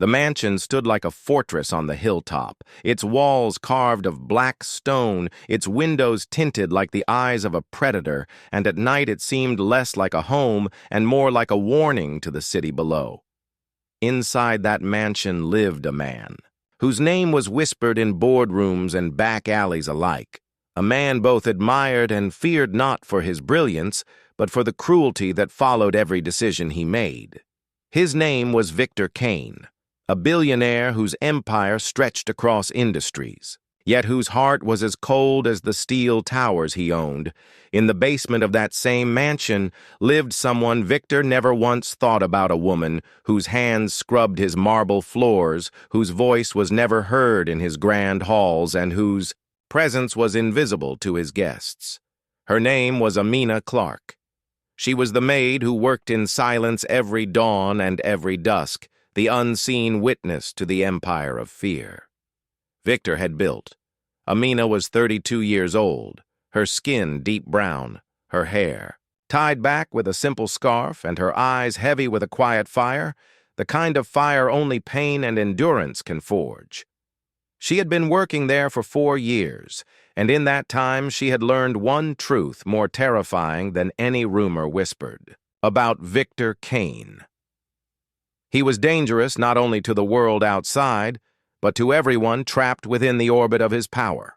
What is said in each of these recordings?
The mansion stood like a fortress on the hilltop, its walls carved of black stone, its windows tinted like the eyes of a predator, and at night it seemed less like a home and more like a warning to the city below. Inside that mansion lived a man, whose name was whispered in boardrooms and back alleys alike, a man both admired and feared not for his brilliance, but for the cruelty that followed every decision he made. His name was Victor Kane, a billionaire whose empire stretched across industries, yet whose heart was as cold as the steel towers he owned. In the basement of that same mansion lived someone Victor never once thought about, a woman whose hands scrubbed his marble floors, whose voice was never heard in his grand halls, and whose presence was invisible to his guests. Her name was Amina Clark. She was the maid who worked in silence every dawn and every dusk, the unseen witness to the empire of fear Victor had built. Amina was 32 years old, her skin deep brown, her hair tied back with a simple scarf, and her eyes heavy with a quiet fire, the kind of fire only pain and endurance can forge. She had been working there for 4 years, and in that time she had learned one truth more terrifying than any rumor whispered about Victor Kane. He was dangerous not only to the world outside, but to everyone trapped within the orbit of his power.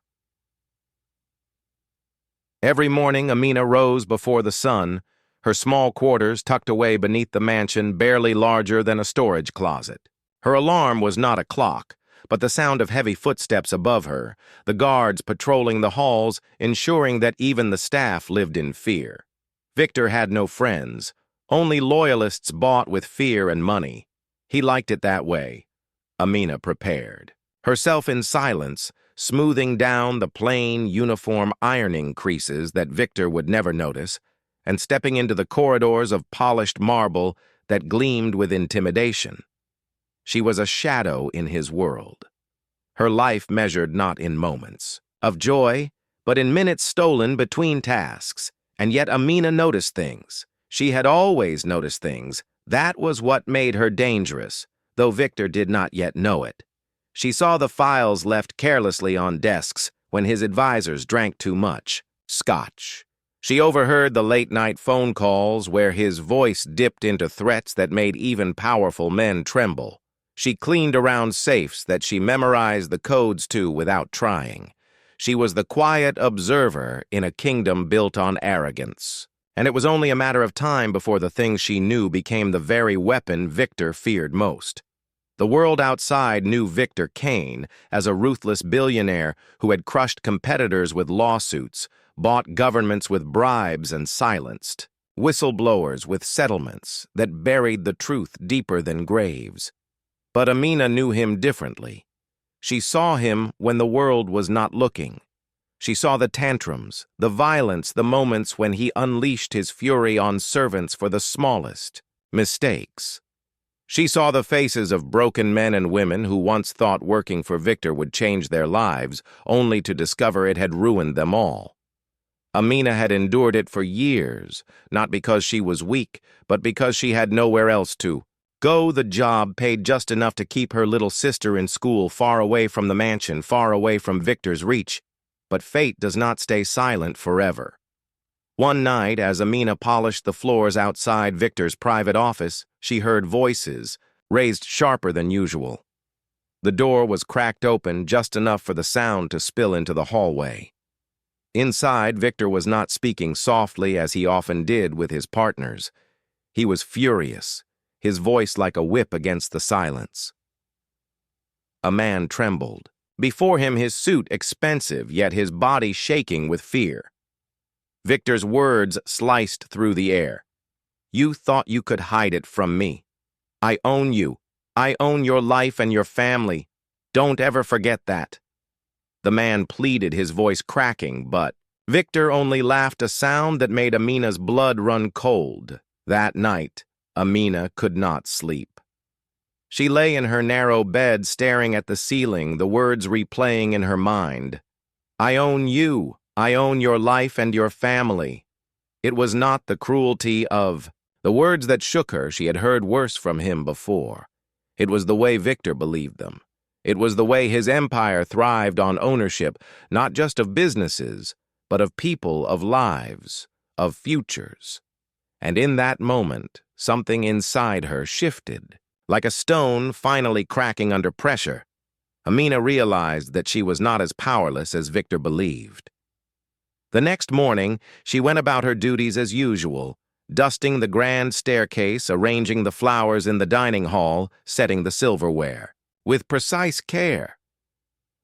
Every morning Amina rose before the sun, her small quarters tucked away beneath the mansion barely larger than a storage closet. Her alarm was not a clock, but the sound of heavy footsteps above her, the guards patrolling the halls, ensuring that even the staff lived in fear. Victor had no friends, only loyalists bought with fear and money. He liked it that way. Amina prepared, herself in silence, smoothing down the plain, uniform ironing creases that Victor would never notice, and stepping into the corridors of polished marble that gleamed with intimidation. She was a shadow in his world. Her life measured not in moments of joy, but in minutes stolen between tasks. And yet Amina noticed things. She had always noticed things. That was what made her dangerous, though Victor did not yet know it. She saw the files left carelessly on desks when his advisors drank too much scotch. She overheard the late-night phone calls where his voice dipped into threats that made even powerful men tremble. She cleaned around safes that she memorized the codes to without trying. She was the quiet observer in a kingdom built on arrogance. And it was only a matter of time before the things she knew became the very weapon Victor feared most. The world outside knew Victor Kane as a ruthless billionaire who had crushed competitors with lawsuits, bought governments with bribes, and silenced whistleblowers with settlements that buried the truth deeper than graves. But Amina knew him differently. She saw him when the world was not looking. She saw the tantrums, the violence, the moments when he unleashed his fury on servants for the smallest mistakes. She saw the faces of broken men and women who once thought working for Victor would change their lives, only to discover it had ruined them all. Amina had endured it for years, not because she was weak, but because she had nowhere else to go. The job paid just enough to keep her little sister in school, far away from the mansion, far away from Victor's reach. But fate does not stay silent forever. One night, as Amina polished the floors outside Victor's private office, she heard voices, raised sharper than usual. The door was cracked open just enough for the sound to spill into the hallway. Inside, Victor was not speaking softly as he often did with his partners. He was furious, his voice like a whip against the silence. A man trembled. Before him, his suit expensive, yet his body shaking with fear. Victor's words sliced through the air. "You thought you could hide it from me. I own you. I own your life and your family. Don't ever forget that." The man pleaded, his voice cracking, but Victor only laughed, a sound that made Amina's blood run cold. That night, Amina could not sleep. She lay in her narrow bed staring at the ceiling, the words replaying in her mind. "I own you. I own your life and your family." It was not the cruelty of the words that shook her. She had heard worse from him before. It was the way Victor believed them. It was the way his empire thrived on ownership, not just of businesses, but of people, of lives, of futures. And in that moment, something inside her shifted, like a stone finally cracking under pressure. Amina realized that she was not as powerless as Victor believed. The next morning, she went about her duties as usual, dusting the grand staircase, arranging the flowers in the dining hall, setting the silverware, with precise care.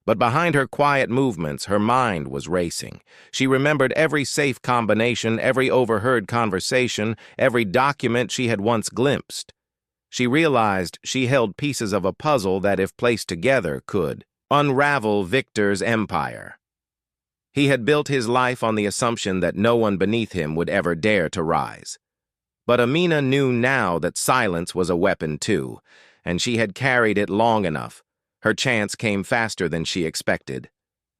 But behind her quiet movements, her mind was racing. She remembered every safe combination, every overheard conversation, every document she had once glimpsed. She realized she held pieces of a puzzle that, if placed together, could unravel Victor's empire. He had built his life on the assumption that no one beneath him would ever dare to rise. But Amina knew now that silence was a weapon too, and she had carried it long enough. Her chance came faster than she expected.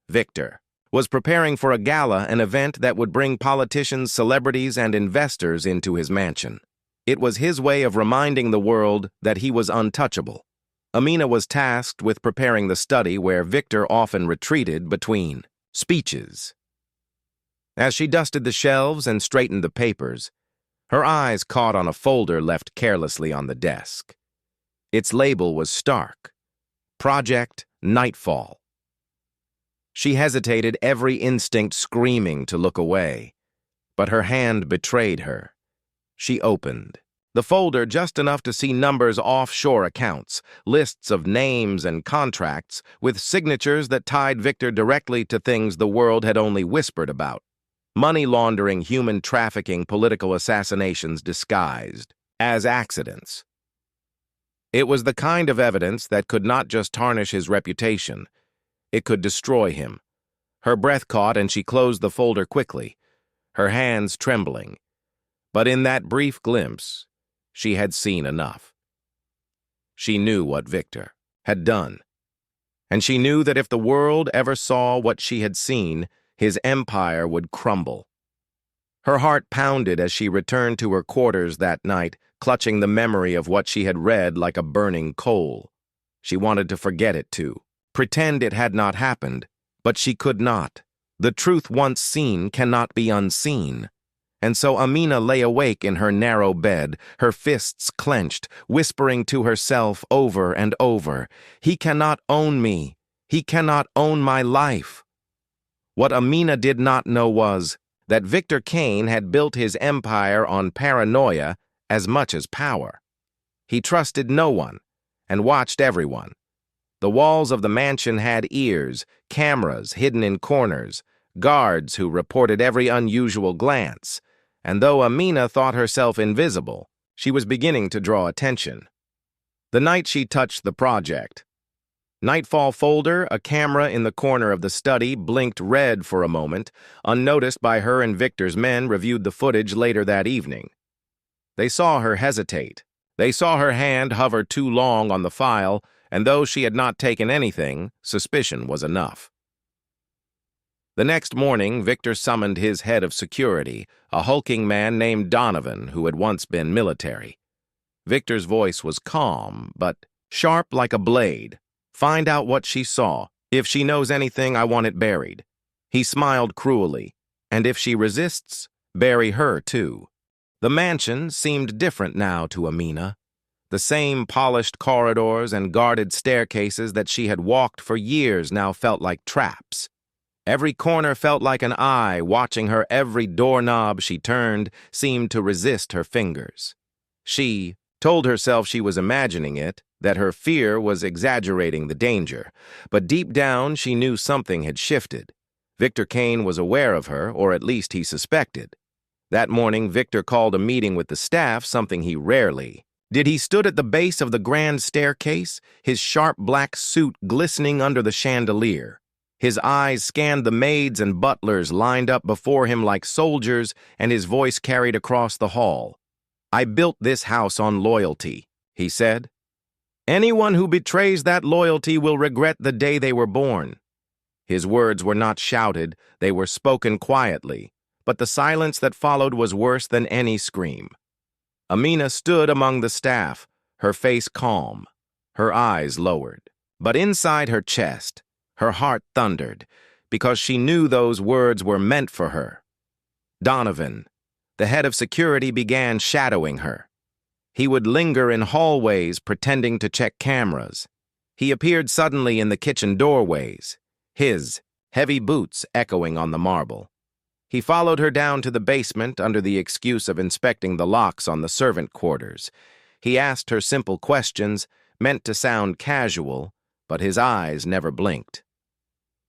Victor was preparing for a gala, an event that would bring politicians, celebrities, and investors into his mansion. It was his way of reminding the world that he was untouchable. Amina was tasked with preparing the study where Victor often retreated between speeches. As she dusted the shelves and straightened the papers, her eyes caught on a folder left carelessly on the desk. Its label was stark: Project Nightfall. She hesitated, every instinct screaming to look away, but her hand betrayed her. She opened the folder just enough to see numbers, offshore accounts, lists of names and contracts with signatures that tied Victor directly to things the world had only whispered about: money laundering, human trafficking, political assassinations disguised as accidents. It was the kind of evidence that could not just tarnish his reputation, it could destroy him. Her breath caught and she closed the folder quickly, her hands trembling. But in that brief glimpse, she had seen enough. She knew what Victor had done, and she knew that if the world ever saw what she had seen, his empire would crumble. Her heart pounded as she returned to her quarters that night, clutching the memory of what she had read like a burning coal. She wanted to forget it too, pretend it had not happened, but she could not. The truth once seen cannot be unseen. And so Amina lay awake in her narrow bed, her fists clenched, whispering to herself over and over, "He cannot own me. He cannot own my life." What Amina did not know was that Victor Kane had built his empire on paranoia as much as power. He trusted no one and watched everyone. The walls of the mansion had ears, cameras hidden in corners, guards who reported every unusual glance. And though Amina thought herself invisible, she was beginning to draw attention. The night she touched the project Nightfall folder, a camera in the corner of the study, blinked red for a moment, unnoticed by her and Victor's men reviewed the footage later that evening. They saw her hesitate. They saw her hand hover too long on the file, and though she had not taken anything, suspicion was enough. The next morning, Victor summoned his head of security, a hulking man named Donovan who had once been military. Victor's voice was calm, but sharp like a blade. "Find out what she saw. If she knows anything, I want it buried." He smiled cruelly. "And if she resists, bury her too." The mansion seemed different now to Amina. The same polished corridors and guarded staircases that she had walked for years now felt like traps. Every corner felt like an eye watching her. Every doorknob she turned seemed to resist her fingers. She told herself she was imagining it, that her fear was exaggerating the danger. But deep down, she knew something had shifted. Victor Kane was aware of her, or at least he suspected. That morning, Victor called a meeting with the staff, something he rarely did. He stood at the base of the grand staircase, his sharp black suit glistening under the chandelier. His eyes scanned the maids and butlers lined up before him like soldiers, and his voice carried across the hall. "I built this house on loyalty," he said. "Anyone who betrays that loyalty will regret the day they were born." His words were not shouted, they were spoken quietly, but the silence that followed was worse than any scream. Amina stood among the staff, her face calm. Her eyes lowered. But inside her chest, her heart thundered, because she knew those words were meant for her. Donovan, the head of security, began shadowing her. He would linger in hallways pretending to check cameras. He appeared suddenly in the kitchen doorways, his heavy boots echoing on the marble. He followed her down to the basement under the excuse of inspecting the locks on the servant quarters. He asked her simple questions, meant to sound casual, but his eyes never blinked.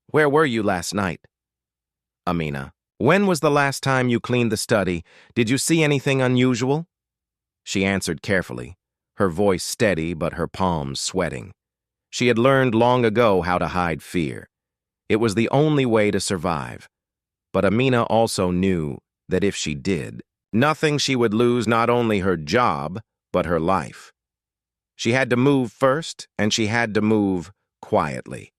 "Where were you last night?" "Amina, when was the last time you cleaned the study? Did you see anything unusual?" She answered carefully, her voice steady but her palms sweating. She had learned long ago how to hide fear. It was the only way to survive. But Amina also knew that if she did, nothing she would lose not only her job, but her life. She had to move first, and she had to move quietly.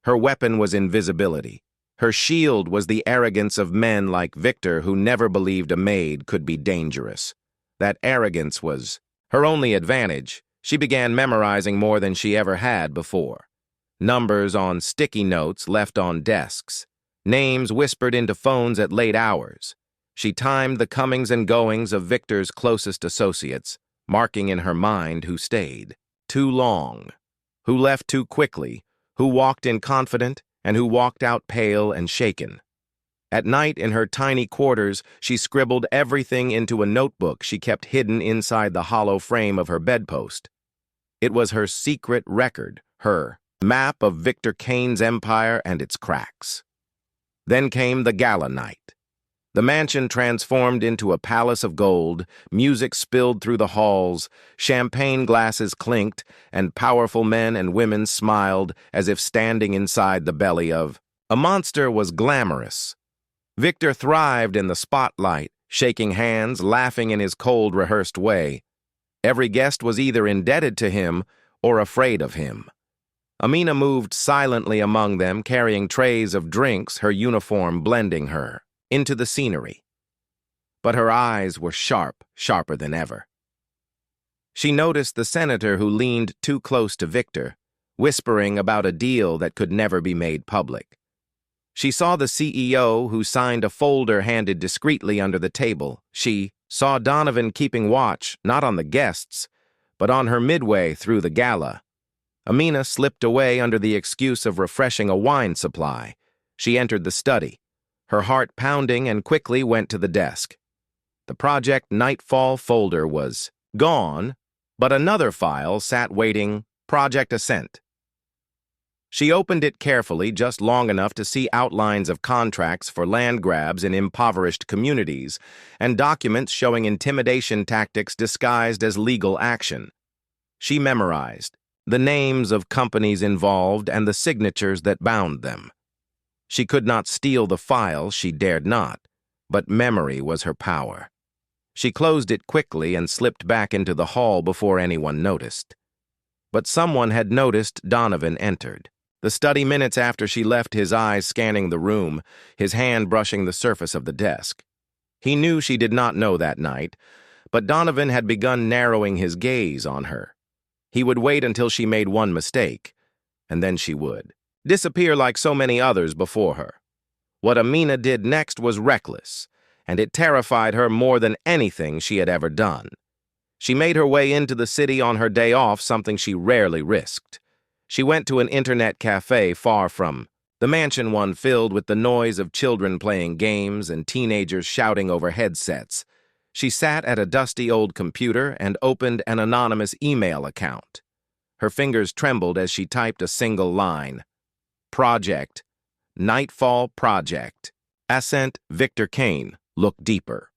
Her weapon was invisibility. Her shield was the arrogance of men like Victor who never believed a maid could be dangerous. That arrogance was her only advantage. She began memorizing more than she ever had before. Numbers on sticky notes left on desks. Names whispered into phones at late hours. She timed the comings and goings of Victor's closest associates, marking in her mind who stayed too long, who left too quickly, who walked in confident, and who walked out pale and shaken. At night in her tiny quarters, she scribbled everything into a notebook she kept hidden inside the hollow frame of her bedpost. It was her secret record, her map of Victor Kane's empire and its cracks. Then came the gala night. The mansion transformed into a palace of gold, music spilled through the halls, champagne glasses clinked, and powerful men and women smiled as if standing inside the belly of a monster. Was glamorous. Victor thrived in the spotlight, shaking hands, laughing in his cold, rehearsed way. Every guest was either indebted to him or afraid of him. Amina moved silently among them, carrying trays of drinks, her uniform blending her into the scenery. But her eyes were sharp, sharper than ever. She noticed the senator who leaned too close to Victor, whispering about a deal that could never be made public. She saw the CEO who signed a folder handed discreetly under the table. She saw Donovan keeping watch, not on the guests, but on her midway through the gala. Amina slipped away under the excuse of refreshing a wine supply. She entered the study, her heart pounding, and quickly went to the desk. The Project Nightfall folder was gone, but another file sat waiting, Project Ascent. She opened it carefully, just long enough to see outlines of contracts for land grabs in impoverished communities and documents showing intimidation tactics disguised as legal action. She memorized the names of companies involved and the signatures that bound them. She could not steal the file, she dared not, but memory was her power. She closed it quickly and slipped back into the hall before anyone noticed. But someone had noticed. Donovan entered. The study minutes after she left, his eyes scanning the room, his hand brushing the surface of the desk. He knew she did not know that night, but Donovan had begun narrowing his gaze on her. He would wait until she made one mistake, and then she would disappear like so many others before her. What Amina did next was reckless, and it terrified her more than anything she had ever done. She made her way into the city on her day off, something she rarely risked. She went to an internet cafe far from the mansion, one filled with the noise of children playing games and teenagers shouting over headsets. She sat at a dusty old computer and opened an anonymous email account. Her fingers trembled as she typed a single line. Project. Nightfall Project. Ascent Victor Kane. Look deeper.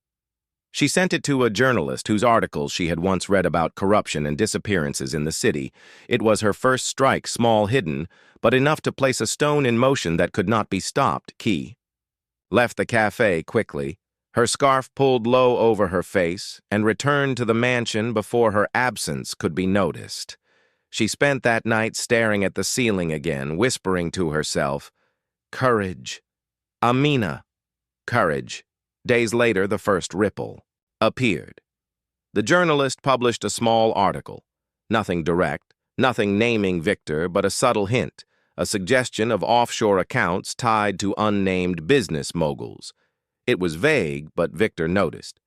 She sent it to a journalist whose articles she had once read about corruption and disappearances in the city. It was her first strike, small, hidden, but enough to place a stone in motion that could not be stopped. Key. Left the cafe quickly, her scarf pulled low over her face, and returned to the mansion before her absence could be noticed. She spent that night staring at the ceiling again, whispering to herself, "Courage. Amina. Courage." Days later, the first ripple appeared. The journalist published a small article. Nothing direct, Nothing naming Victor, but a subtle hint, a suggestion of offshore accounts tied to unnamed business moguls. It was vague, but Victor noticed.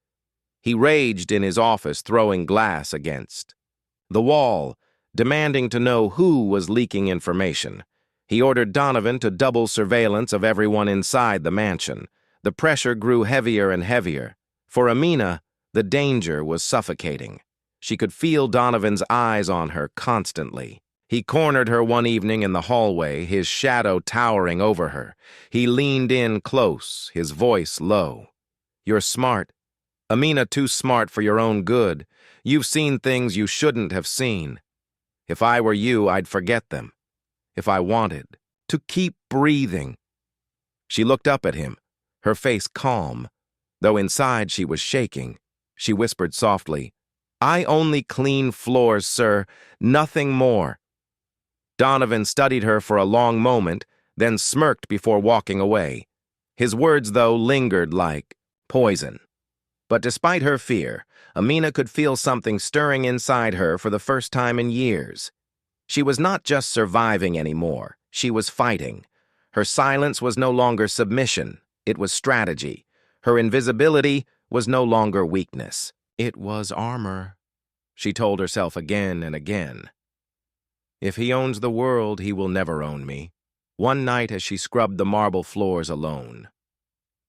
He raged in his office, throwing glass against the wall, demanding to know who was leaking information. He ordered Donovan to double surveillance of everyone inside the mansion. The pressure grew heavier and heavier. For Amina, the danger was suffocating. She could feel Donovan's eyes on her constantly. He cornered her one evening in the hallway, his shadow towering over her. He leaned in close, his voice low. "You're smart. Amina, too smart for your own good. You've seen things you shouldn't have seen. If I were you, I'd forget them. If I wanted to keep breathing." She looked up at him, her face calm, though inside she was shaking. She whispered softly, "I only clean floors, sir, nothing more." Donovan studied her for a long moment, then smirked before walking away. His words, though, lingered like poison. But despite her fear, Amina could feel something stirring inside her for the first time in years. She was not just surviving anymore, she was fighting. Her silence was no longer submission, it was strategy. Her invisibility was no longer weakness. It was armor, she told herself again and again. If he owns the world, he will never own me. One night as she scrubbed the marble floors alone,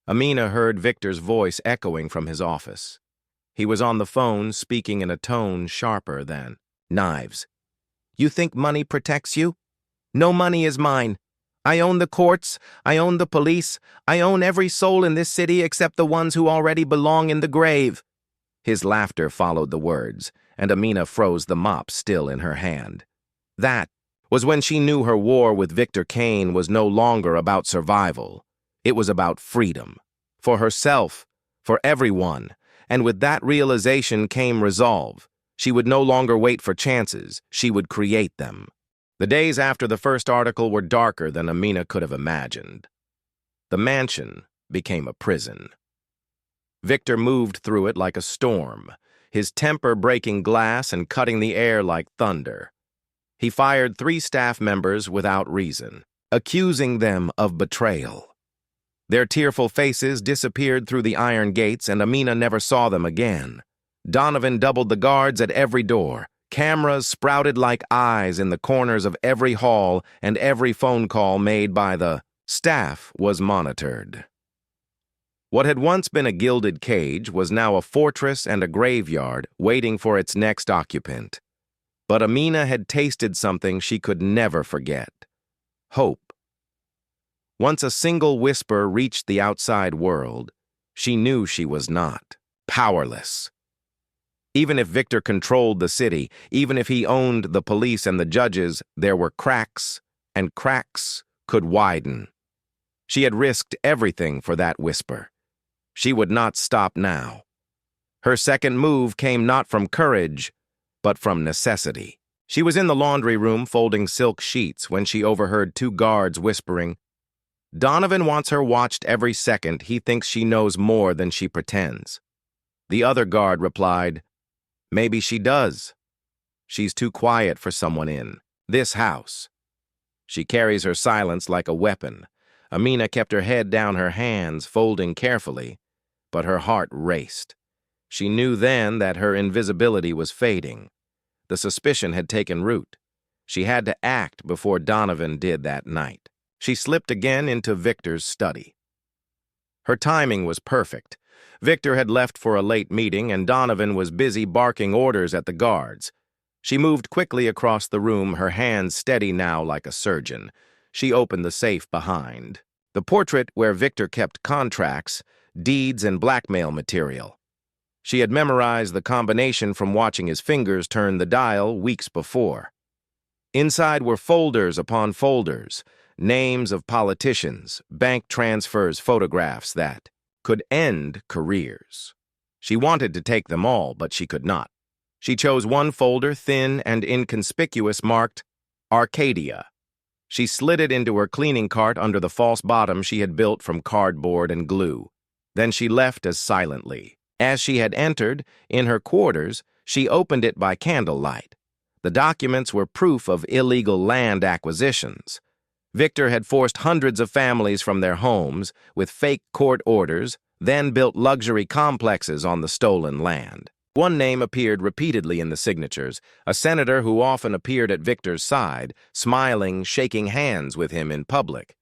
Amina heard Victor's voice echoing from his office. He was on the phone, speaking in a tone sharper than knives. "You think money protects you? No money is mine. I own the courts, I own the police, I own every soul in this city except the ones who already belong in the grave." His laughter followed the words, and Amina froze the mop still in her hand. That was when she knew her war with Victor Kane was no longer about survival. It was about freedom. For herself, for everyone. And with that realization came resolve. She would no longer wait for chances. She would create them. The days after the first article were darker than Amina could have imagined. The mansion became a prison. Victor moved through it like a storm, his temper breaking glass and cutting the air like thunder. He fired 3 staff members without reason, accusing them of betrayal. Their tearful faces disappeared through the iron gates, and Amina never saw them again. Donovan doubled the guards at every door. Cameras sprouted like eyes in the corners of every hall, and every phone call made by the staff was monitored. What had once been a gilded cage was now a fortress and a graveyard waiting for its next occupant. But Amina had tasted something she could never forget: hope. Once a single whisper reached the outside world, she knew she was not powerless. Even if Victor controlled the city, even if he owned the police and the judges, there were cracks, and cracks could widen. She had risked everything for that whisper. She would not stop now. Her second move came not from courage, but from necessity. She was in the laundry room folding silk sheets when she overheard 2 guards whispering, "Donovan wants her watched every second. He thinks she knows more than she pretends." The other guard replied, "Maybe she does. She's too quiet for someone in this house." She carries her silence like a weapon. Amina kept her head down, her hands folding carefully, but her heart raced. She knew then that her invisibility was fading. The suspicion had taken root. She had to act before Donovan did that night. She slipped again into Victor's study. Her timing was perfect. Victor had left for a late meeting, and Donovan was busy barking orders at the guards. She moved quickly across the room, her hands steady now like a surgeon. She opened the safe behind. The portrait where Victor kept contracts, deeds, and blackmail material. She had memorized the combination from watching his fingers turn the dial weeks before. Inside were folders upon folders, names of politicians, bank transfers, photographs that could end careers. She wanted to take them all, but she could not. She chose one folder, thin and inconspicuous, marked Arcadia. She slid it into her cleaning cart under the false bottom she had built from cardboard and glue. Then she left as silently. As she had entered, in her quarters, she opened it by candlelight. The documents were proof of illegal land acquisitions. Victor had forced hundreds of families from their homes with fake court orders, then built luxury complexes on the stolen land. One name appeared repeatedly in the signatures, a senator who often appeared at Victor's side, smiling, shaking hands with him in public.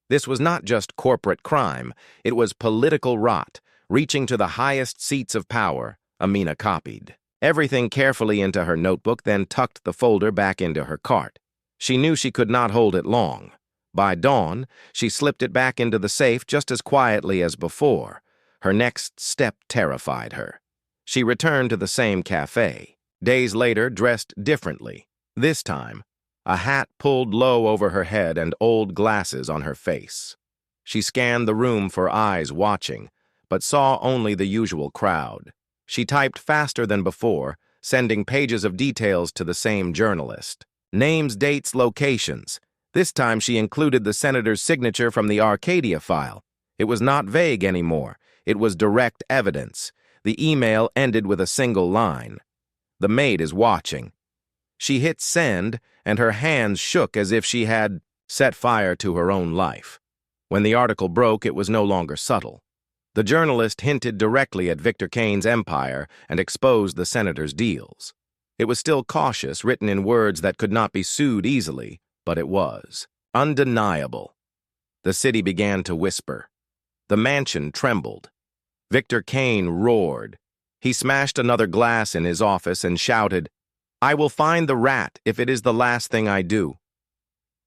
This was not just corporate crime, it was political rot, reaching to the highest seats of power. Amina copied everything carefully into her notebook, then tucked the folder back into her cart. She knew she could not hold it long. By dawn, she slipped it back into the safe just as quietly as before. Her next step terrified her. She returned to the same cafe. Days later, dressed differently. This time, a hat pulled low over her head and old glasses on her face. She scanned the room for eyes watching, but saw only the usual crowd. She typed faster than before, sending pages of details to the same journalist. Names, dates, locations. This time she included the senator's signature from the Arcadia file. It was not vague anymore. It was direct evidence. The email ended with a single line. "The maid is watching." She hit send, and her hands shook as if she had set fire to her own life. When the article broke, it was no longer subtle. The journalist hinted directly at Victor Kane's empire and exposed the senator's deals. It was still cautious, written in words that could not be sued easily, but it was undeniable. The city began to whisper. The mansion trembled. Victor Kane roared. He smashed another glass in his office and shouted, "I will find the rat if it is the last thing I do."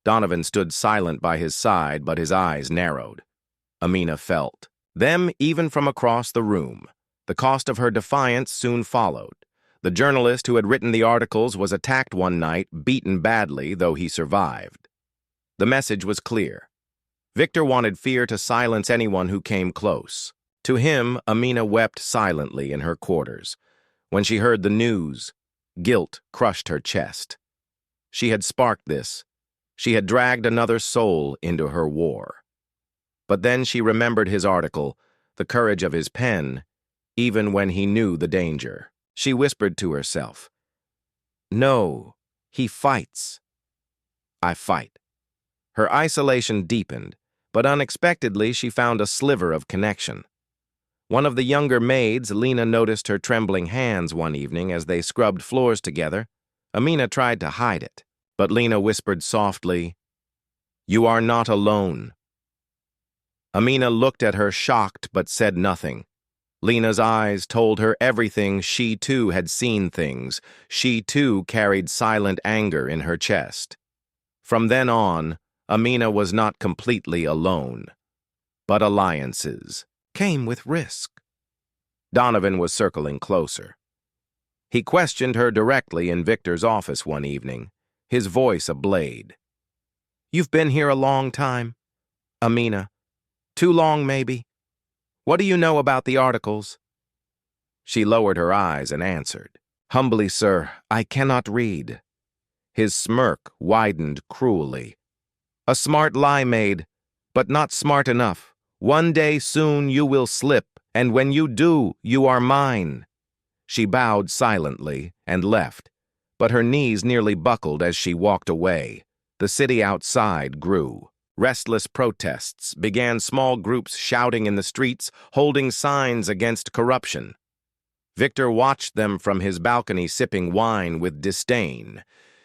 Donovan stood silent by his side, but his eyes narrowed. Amina felt them even from across the room. The cost of her defiance soon followed. The journalist who had written the articles was attacked one night, beaten badly, though he survived. The message was clear. Victor wanted fear to silence anyone who came close. To him, Amina wept silently in her quarters. When she heard the news, guilt crushed her chest. She had sparked this. She had dragged another soul into her war. But then she remembered his article, the courage of his pen, even when he knew the danger. She whispered to herself, "No, he fights. I fight." Her isolation deepened, but unexpectedly she found a sliver of connection. One of the younger maids, Lena, noticed her trembling hands one evening as they scrubbed floors together. Amina tried to hide it, but Lena whispered softly, "You are not alone." Amina looked at her shocked but said nothing. Lena's eyes told her everything. She too had seen things. She too carried silent anger in her chest. From then on, Amina was not completely alone. But alliances came with risk. Donovan was circling closer. He questioned her directly in Victor's office one evening, his voice a blade. "You've been here a long time, Amina. Too long, maybe. What do you know about the articles?" She lowered her eyes and answered, "Humbly, sir, I cannot read." His smirk widened cruelly. "A smart lie, Maid, but not smart enough. One day soon you will slip, and when you do, you are mine." She bowed silently and left, but her knees nearly buckled as she walked away. The city outside grew. Restless protests began, small groups shouting in the streets, holding signs against corruption. Victor watched them from his balcony, sipping wine with disdain.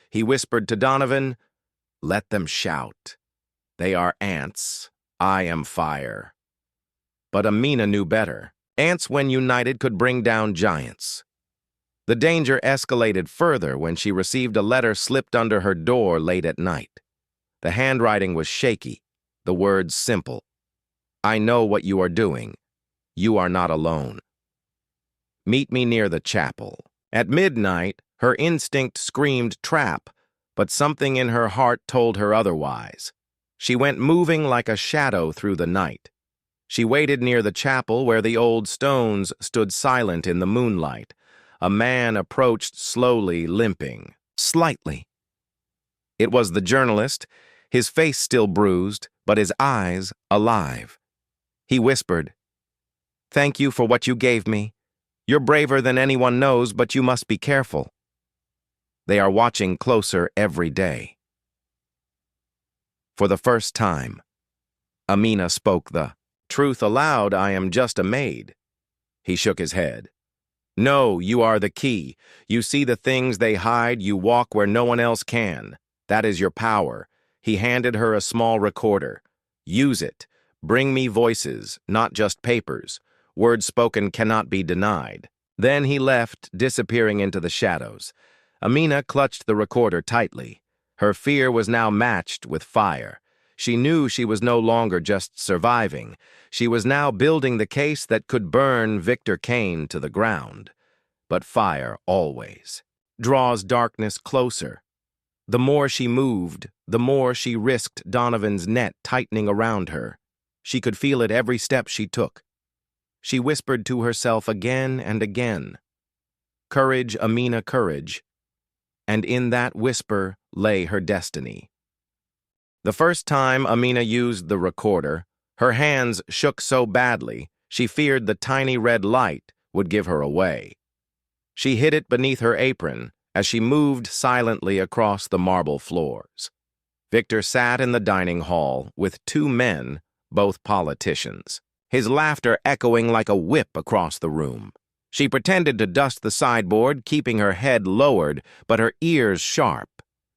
He whispered to Donovan, "Let them shout. They are ants. I am fire." But Amina knew better. Ants, when united, could bring down giants. The danger escalated further when she received a letter slipped under her door late at night. The handwriting was shaky, the words simple. "I know what you are doing. You are not alone. Meet me near the chapel." At midnight, her instinct screamed trap, but something in her heart told her otherwise. She went moving like a shadow through the night. She waited near the chapel where the old stones stood silent in the moonlight. A man approached slowly, limping, slightly. It was the journalist, his face still bruised, but his eyes alive. He whispered, "Thank you for what you gave me. You're braver than anyone knows, but you must be careful." They are watching closer every day. For the first time, Amina spoke the truth aloud. I am just a maid. He shook his head. No, you are the key. You see the things they hide, you walk where no one else can. That is your power. He handed her a small recorder. Use it. Bring me voices, not just papers. Words spoken cannot be denied. Then he left, disappearing into the shadows. Amina clutched the recorder tightly. Her fear was now matched with fire. She knew she was no longer just surviving. She was now building the case that could burn Victor Kane to the ground. But fire always draws darkness closer. The more she moved, the more she risked Donovan's net tightening around her. She could feel it every step she took. She whispered to herself again and again, "Courage, Amina, courage." And in that whisper lay her destiny. The first time Amina used the recorder, her hands shook so badly she feared the tiny red light would give her away. She hid it beneath her apron as she moved silently across the marble floors. Victor sat in the dining hall with two men, both politicians, his laughter echoing like a whip across the room. She pretended to dust the sideboard, keeping her head lowered, but her ears sharp.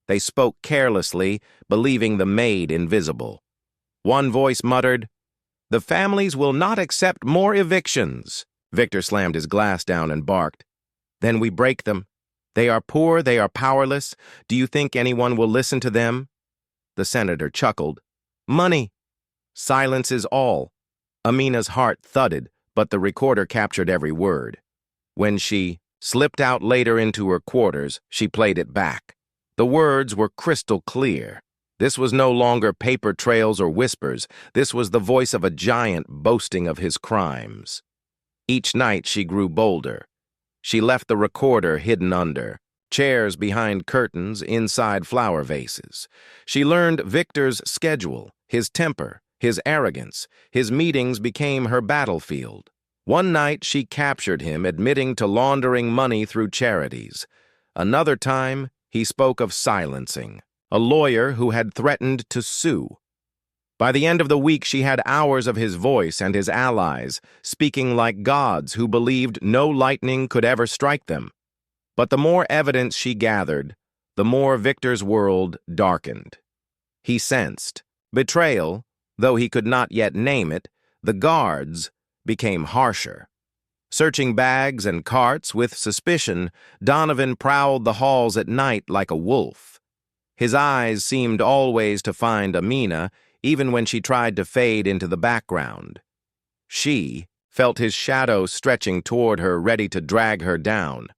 They spoke carelessly, believing the maid invisible. One voice muttered, "The families will not accept more evictions." Victor slammed his glass down and barked, "Then we break them. They are poor, they are powerless. Do you think anyone will listen to them?" The senator chuckled. "Money." Silence is all. Amina's heart thudded, but the recorder captured every word. When she slipped out later into her quarters, she played it back. The words were crystal clear. This was no longer paper trails or whispers. This was the voice of a giant boasting of his crimes. Each night she grew bolder. She left the recorder hidden under chairs behind curtains, inside flower vases. She learned Victor's schedule, his temper, his arrogance. His meetings became her battlefield. One night she captured him admitting to laundering money through charities. Another time, he spoke of silencing a lawyer who had threatened to sue. By the end of the week, she had hours of his voice and his allies, speaking like gods who believed no lightning could ever strike them. But the more evidence she gathered, the more Victor's world darkened. He sensed betrayal, though he could not yet name it. The guards became harsher. Searching bags and carts with suspicion, Donovan prowled the halls at night like a wolf. His eyes seemed always to find Amina, even when she tried to fade into the background. She felt his shadow stretching toward her, ready to drag her down.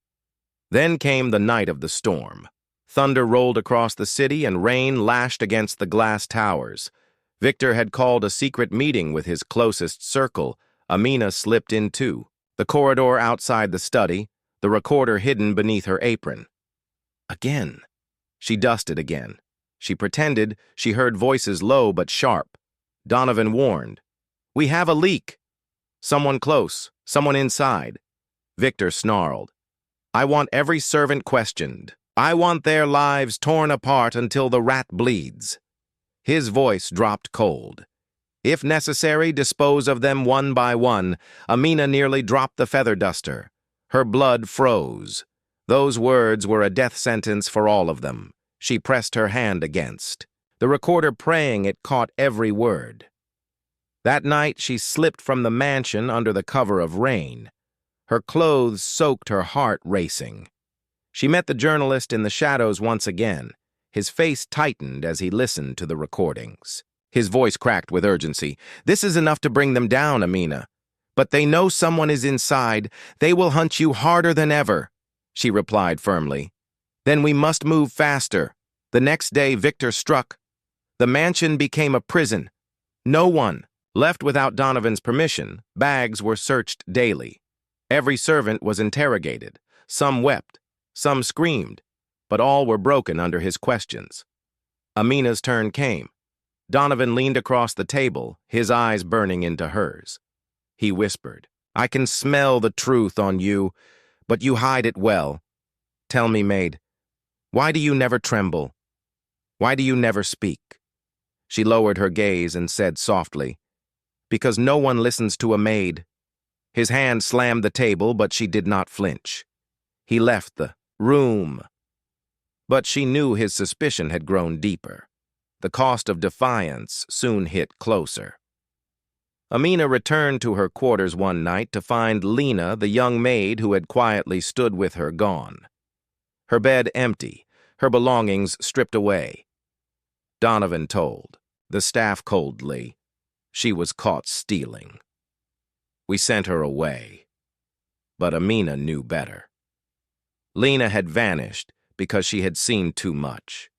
Then came the night of the storm. Thunder rolled across the city and rain lashed against the glass towers. Victor had called a secret meeting with his closest circle. Amina slipped in too. The corridor outside the study, the recorder hidden beneath her apron. Again. She dusted again. She pretended she heard voices low but sharp. Donovan warned, "We have a leak. Someone close, someone inside." Victor snarled, "I want every servant questioned. I want their lives torn apart until the rat bleeds." His voice dropped cold. "If necessary, dispose of them one by one." Amina nearly dropped the feather duster. Her blood froze. Those words were a death sentence for all of them. She pressed her hand against the recorder, praying it caught every word. That night she slipped from the mansion under the cover of rain. Her clothes soaked, her heart racing. She met the journalist in the shadows once again. His face tightened as he listened to the recordings. His voice cracked with urgency. "This is enough to bring them down, Amina. But they know someone is inside. They will hunt you harder than ever," she replied firmly. "Then we must move faster." The next day, Victor struck. The mansion became a prison. No one left without Donovan's permission. Bags were searched daily. Every servant was interrogated. Some wept, some screamed, but all were broken under his questions. Amina's turn came. Donovan leaned across the table, his eyes burning into hers. He whispered, "I can smell the truth on you, but you hide it well. Tell me, Maid, Why do you never tremble? Why do you never speak? She lowered her gaze and said softly, Because no one listens to a maid. His hand slammed the table, but she did not flinch. He left the room. But she knew his suspicion had grown deeper. The cost of defiance soon hit closer. Amina returned to her quarters one night to find Lena, the young maid who had quietly stood with her, gone. Her bed empty, her belongings stripped away. Donovan told the staff coldly, she was caught stealing. We sent her away. But Amina knew better. Lena had vanished because she had seen too much.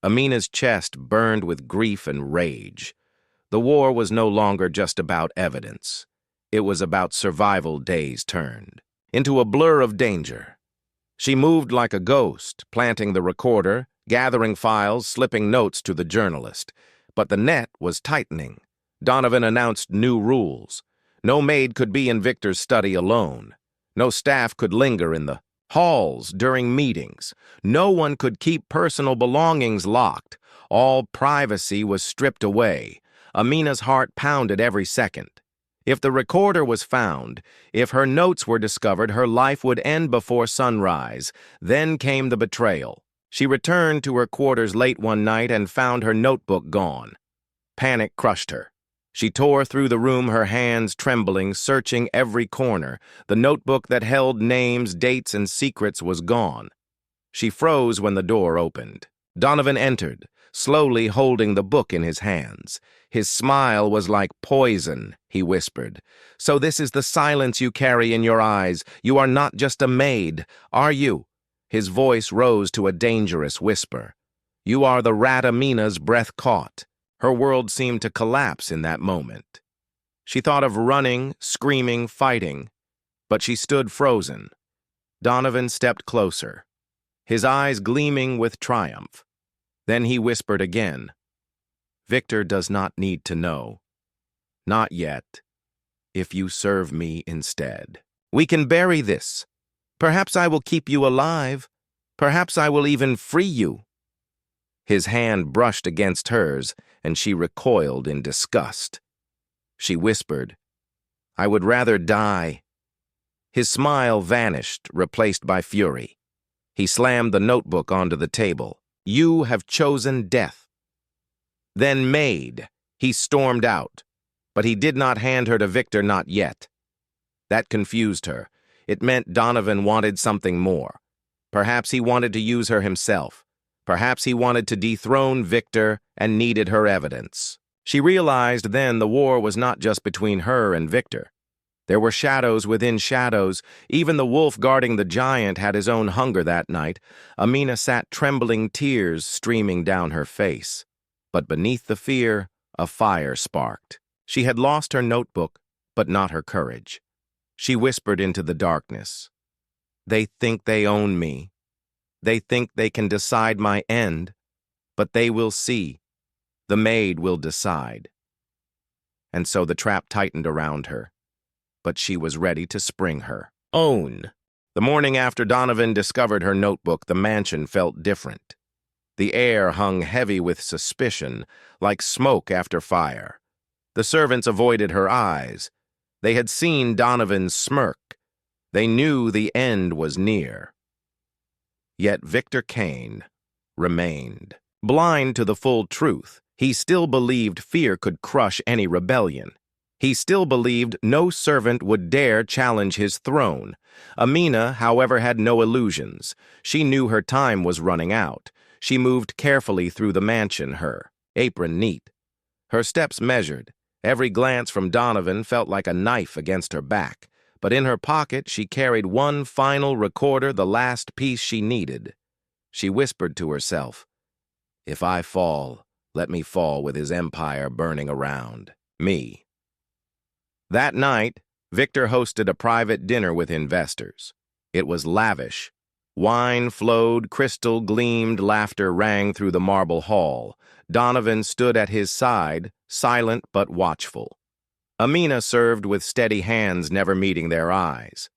Amina's chest burned with grief and rage. The war was no longer just about evidence. It was about survival days turned into a blur of danger. She moved like a ghost, planting the recorder, gathering files, slipping notes to the journalist. But the net was tightening. Donovan announced new rules. No maid could be in Victor's study alone. No staff could linger in the halls during meetings. No one could keep personal belongings locked. All privacy was stripped away. Amina's heart pounded every second. If the recorder was found, if her notes were discovered, her life would end before sunrise. Then came the betrayal. She returned to her quarters late one night and found her notebook gone. Panic crushed her. She tore through the room, her hands trembling, searching every corner. The notebook that held names, dates, and secrets was gone. She froze when the door opened. Donovan entered, slowly holding the book in his hands. His smile was like poison, he whispered. So this is the silence you carry in your eyes. You are not just a maid, are you? His voice rose to a dangerous whisper. You are the rat Amina's breath caught. Her world seemed to collapse in that moment. She thought of running, screaming, fighting, but she stood frozen. Donovan stepped closer, his eyes gleaming with triumph. Then he whispered again, Victor does not need to know. Not yet, if you serve me instead. We can bury this. Perhaps I will keep you alive. Perhaps I will even free you. His hand brushed against hers, and she recoiled in disgust. She whispered, I would rather die. His smile vanished, replaced by fury. He slammed the notebook onto the table. You have chosen death. Then Maid. He stormed out. But he did not hand her to Victor, not yet. That confused her. It meant Donovan wanted something more. Perhaps he wanted to use her himself. Perhaps he wanted to dethrone Victor and needed her evidence. She realized then the war was not just between her and Victor. There were shadows within shadows. Even the wolf guarding the giant had his own hunger that night. Amina sat trembling, tears streaming down her face. But beneath the fear, a fire sparked. She had lost her notebook, but not her courage. She whispered into the darkness. They think they own me. They think they can decide my end, but they will see. The maid will decide. And so the trap tightened around her, but she was ready to spring her own. The morning after Donovan discovered her notebook, the mansion felt different. The air hung heavy with suspicion, like smoke after fire. The servants avoided her eyes. They had seen Donovan's smirk. They knew the end was near. Yet Victor Kane remained. Blind to the full truth, he still believed fear could crush any rebellion. He still believed no servant would dare challenge his throne. Amina, however, had no illusions. She knew her time was running out. She moved carefully through the mansion, her apron neat. Her steps measured. Every glance from Donovan felt like a knife against her back. But in her pocket, she carried one final recorder, the last piece she needed. She whispered to herself, If I fall, let me fall with his empire burning around me. That night, Victor hosted a private dinner with investors. It was lavish. Wine flowed, crystal gleamed, laughter rang through the marble hall. Donovan stood at his side, silent but watchful. Amina served with steady hands, never meeting their eyes.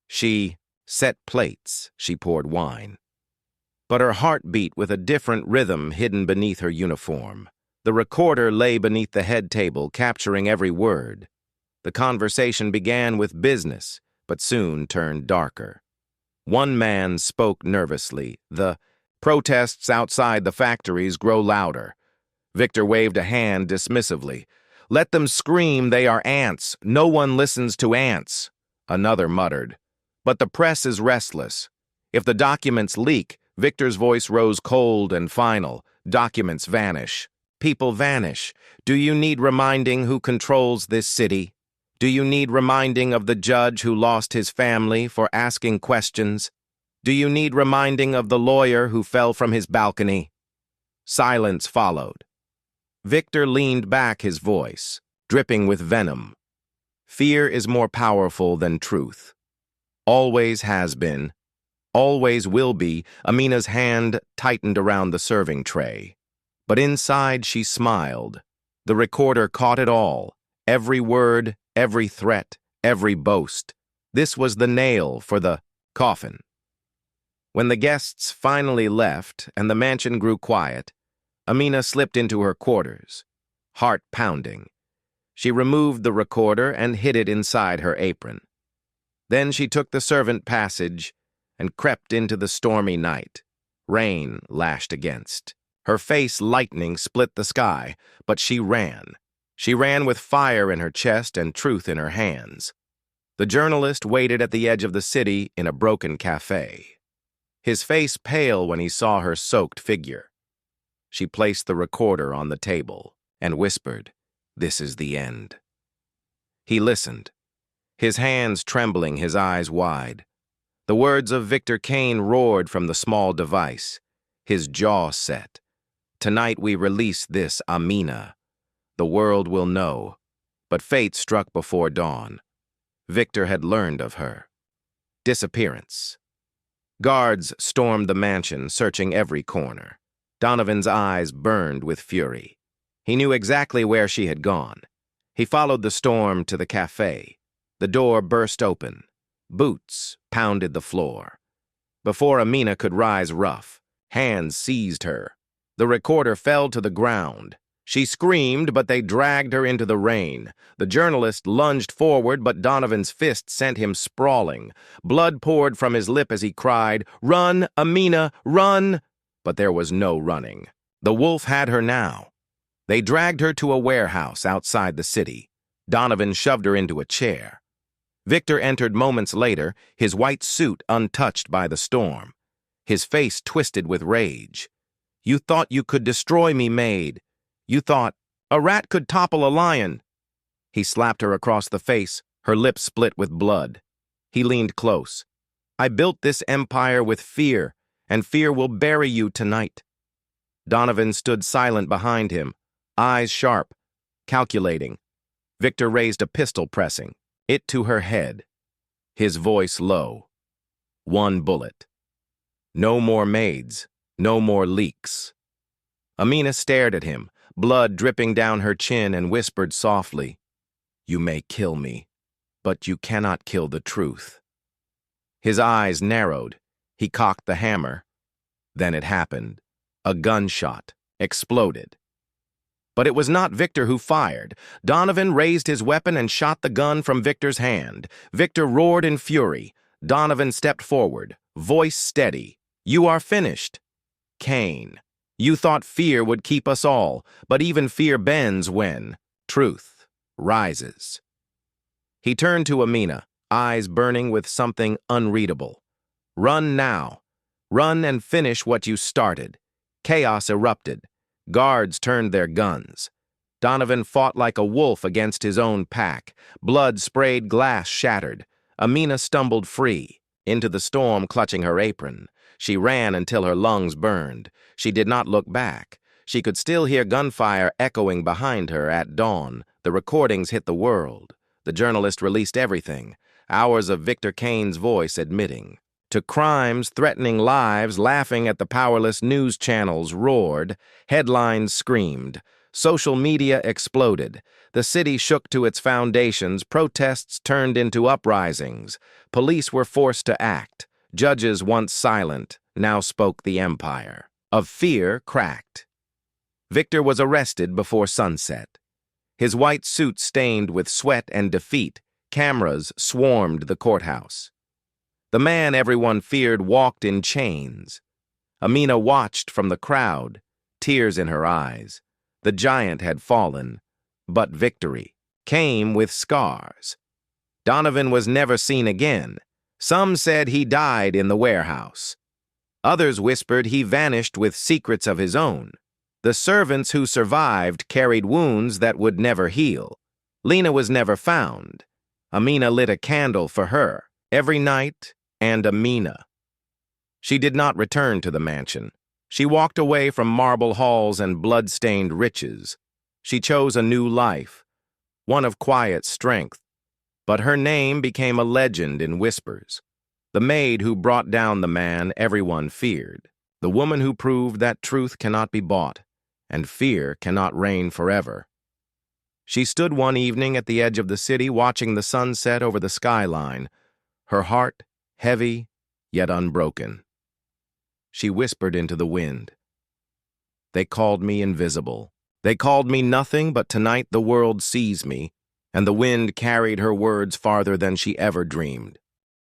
She set plates, she poured wine. but her heart beat with a different rhythm hidden beneath her uniform. The recorder lay beneath the head table, capturing every word. The conversation began with business, but soon turned darker. One man spoke nervously. The protests outside the factories grow louder. Victor waved a hand dismissively. Let them scream, they are ants. No one listens to ants. Another muttered. But the press is restless. If the documents leak, Victor's voice rose cold and final. Documents vanish. People vanish. Do you need reminding who controls this city? Do you need reminding of the judge who lost his family for asking questions? Do you need reminding of the lawyer who fell from his balcony? Silence followed. Victor leaned back, his voice dripping with venom. Fear is more powerful than truth. Always has been. Always will be. Amina's hand tightened around the serving tray. But inside she smiled. The recorder caught it all. Every word, every threat, every boast. This was the nail for the coffin. When the guests finally left and the mansion grew quiet, Amina slipped into her quarters, heart pounding. She removed the recorder and hid it inside her apron. Then she took the servant passage and crept into the stormy night. Rain lashed against. Her face lightning split the sky, but she ran. She ran with fire in her chest and truth in her hands. The journalist waited at the edge of the city in a broken cafe. His face pale when he saw her soaked figure. She placed the recorder on the table and whispered, "This is the end." He listened, his hands trembling, his eyes wide. The words of Victor Kane roared from the small device, his jaw set. Tonight we release this, Amina. The world will know. But fate struck before dawn. Victor had learned of her. Disappearance. Guards stormed the mansion, searching every corner. Donovan's eyes burned with fury. He knew exactly where she had gone. He followed the storm to the cafe. The door burst open. Boots pounded the floor. Before Amina could rise rough, hands seized her. The recorder fell to the ground. She screamed, but they dragged her into the rain. The journalist lunged forward, but Donovan's fist sent him sprawling. Blood poured from his lip as he cried, "Run, Amina, run!" But there was no running. The wolf had her now. They dragged her to a warehouse outside the city. Donovan shoved her into a chair. Victor entered moments later, his white suit untouched by the storm. His face twisted with rage. "You thought you could destroy me, Maid. You thought a rat could topple a lion." He slapped her across the face, her lips split with blood. He leaned close. "I built this empire with fear, and fear will bury you tonight." Donovan stood silent behind him, eyes sharp, calculating. Victor raised a pistol, pressing it to her head. His voice low. "One bullet. No more maids, no more leaks." Amina stared at him, blood dripping down her chin, and whispered softly, "You may kill me, but you cannot kill the truth." His eyes narrowed. He cocked the hammer. Then it happened. A gunshot exploded. But it was not Victor who fired. Donovan raised his weapon and shot the gun from Victor's hand. Victor roared in fury. Donovan stepped forward, voice steady. "You are finished. Kane, you thought fear would keep us all, but even fear bends when truth rises." He turned to Amina, eyes burning with something unreadable. "Run now. Run and finish what you started." Chaos erupted. Guards turned their guns. Donovan fought like a wolf against his own pack. Blood sprayed, glass shattered. Amina stumbled free, into the storm, clutching her apron. She ran until her lungs burned. She did not look back. She could still hear gunfire echoing behind her at dawn. The recordings hit the world. The journalist released everything. Hours of Victor Kane's voice admitting to crimes, threatening lives, laughing at the powerless news channels roared. Headlines screamed. Social media exploded. The city shook to its foundations. Protests turned into uprisings. Police were forced to act. Judges once silent now spoke the empire. Of fear cracked. Victor was arrested before sunset. His white suit stained with sweat and defeat, cameras swarmed the courthouse. The man everyone feared walked in chains. Amina watched from the crowd, tears in her eyes. The giant had fallen, but victory came with scars. Donovan was never seen again. Some said he died in the warehouse. Others whispered he vanished with secrets of his own. The servants who survived carried wounds that would never heal. Lena was never found. Amina lit a candle for her every night, and Amina. She did not return to the mansion. She walked away from marble halls and blood-stained riches. She chose a new life, one of quiet strength. But her name became a legend in whispers. The maid who brought down the man everyone feared. The woman who proved that truth cannot be bought, and fear cannot reign forever. She stood one evening at the edge of the city watching the sun set over the skyline, her heart heavy yet unbroken. She whispered into the wind. They called me invisible. They called me nothing, but tonight the world sees me, and the wind carried her words farther than she ever dreamed.